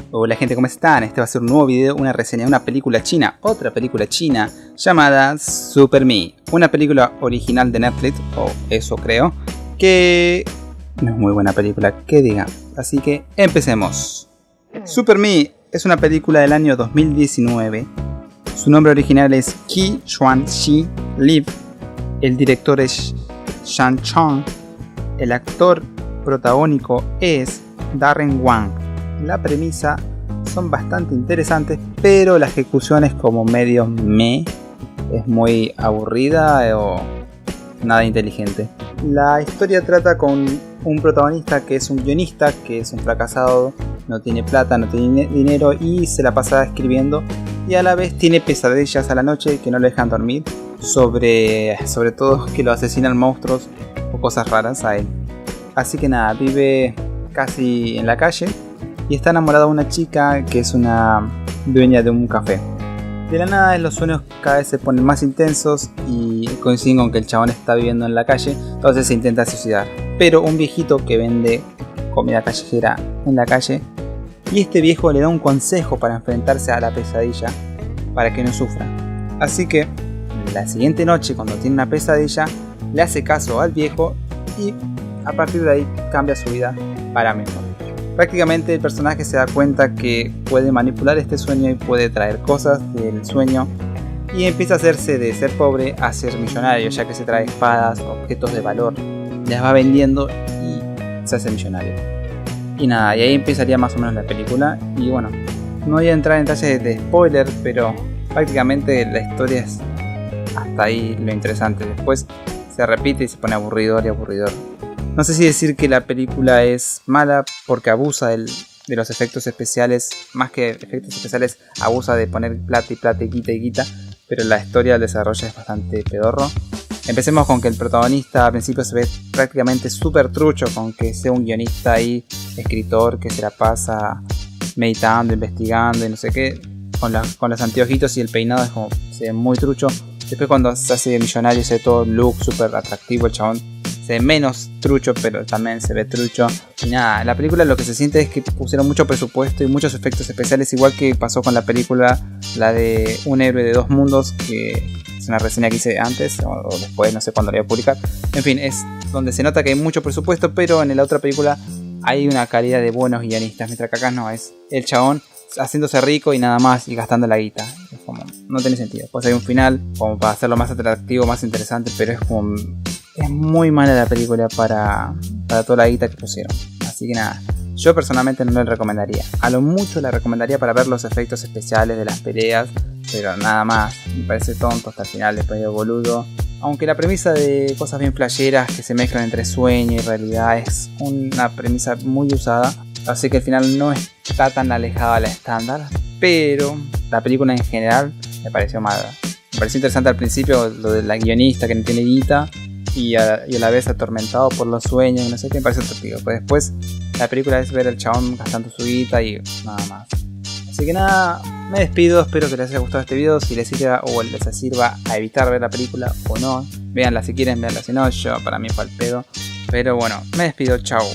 Hola gente, ¿cómo están? Este va a ser un nuevo video, una reseña de una película china, otra película china llamada Super Me. Una película original de Netflix, o eso creo, que no es muy buena película, que digan. Así que empecemos. Super Me es una película del año 2019. Su nombre original es Ki Xuanxi Li. El director es Shan Chong. El actor protagónico es Darren Wang. La premisa son bastante interesantes, pero la ejecución es como medio es muy aburrida o nada inteligente. La historia trata con un protagonista que es un guionista, que es un fracasado, no tiene plata, no tiene dinero y se la pasa escribiendo, y a la vez tiene pesadillas a la noche que no le dejan dormir sobre todo que lo asesinan monstruos o cosas raras a él. Así que nada, vive casi en la calle y está enamorado de una chica que es una dueña de un café. De la nada los sueños cada vez se ponen más intensos y coinciden con que el chabón está viviendo en la calle, entonces se intenta suicidar. Pero un viejito que vende comida callejera en la calle, y este viejo le da un consejo para enfrentarse a la pesadilla para que no sufra. Así que la siguiente noche, cuando tiene una pesadilla, le hace caso al viejo y a partir de ahí cambia su vida para mejor. Prácticamente el personaje se da cuenta que puede manipular este sueño y puede traer cosas del sueño, y empieza a hacerse de ser pobre a ser millonario, ya que se trae espadas, objetos de valor, las va vendiendo y se hace millonario. Y nada, y ahí empezaría más o menos la película. Y bueno, no voy a entrar en detalles de spoiler, pero prácticamente la historia es hasta ahí lo interesante. Después se repite y se pone aburridor y aburridor. No sé si decir que la película es mala porque abusa de los efectos especiales. Más que efectos especiales, abusa de poner plata y plata y guita, pero la historia del desarrollo es bastante pedorro. Empecemos con que el protagonista al principio se ve prácticamente súper trucho, con que sea un guionista ahí, escritor, que se la pasa meditando, investigando y no sé qué, con los anteojitos y el peinado es como, se ve muy trucho. Después cuando se hace millonario se ve todo look súper atractivo, el chabón se ve menos trucho, pero también se ve trucho. Y nada, la película lo que se siente es que pusieron mucho presupuesto y muchos efectos especiales, igual que pasó con la película, la de Un héroe de dos mundos, que es una reseña que hice antes o después, no sé cuándo la voy a publicar. En fin, es donde se nota que hay mucho presupuesto, pero en la otra película hay una calidad de buenos guionistas, mientras que acá no, es el chabón haciéndose rico y nada más y gastando la guita. Es como, no tiene sentido. Pues hay un final como para hacerlo más atractivo, más interesante, pero es como, es muy mala la película para toda la guita que pusieron. Así que nada, yo personalmente no la recomendaría. A lo mucho la recomendaría para ver los efectos especiales de las peleas, pero nada más. Me parece tonto hasta el final, después de boludo. Aunque la premisa de cosas bien flasheras que se mezclan entre sueño y realidad es una premisa muy usada, así que al final no está tan alejada a la estándar. Pero la película en general me pareció mala. Me pareció interesante al principio lo de la guionista que no tiene guita y a la vez atormentado por los sueños y no sé qué, me pareció atractivo. Pues después la película es ver al chabón gastando su guita y nada más. Así que nada, me despido, espero que les haya gustado este video. Si les sirva o les sirva a evitar ver la película o no, véanla si quieren, véanla si no, yo para mí fue al pedo. Pero bueno, me despido, chao.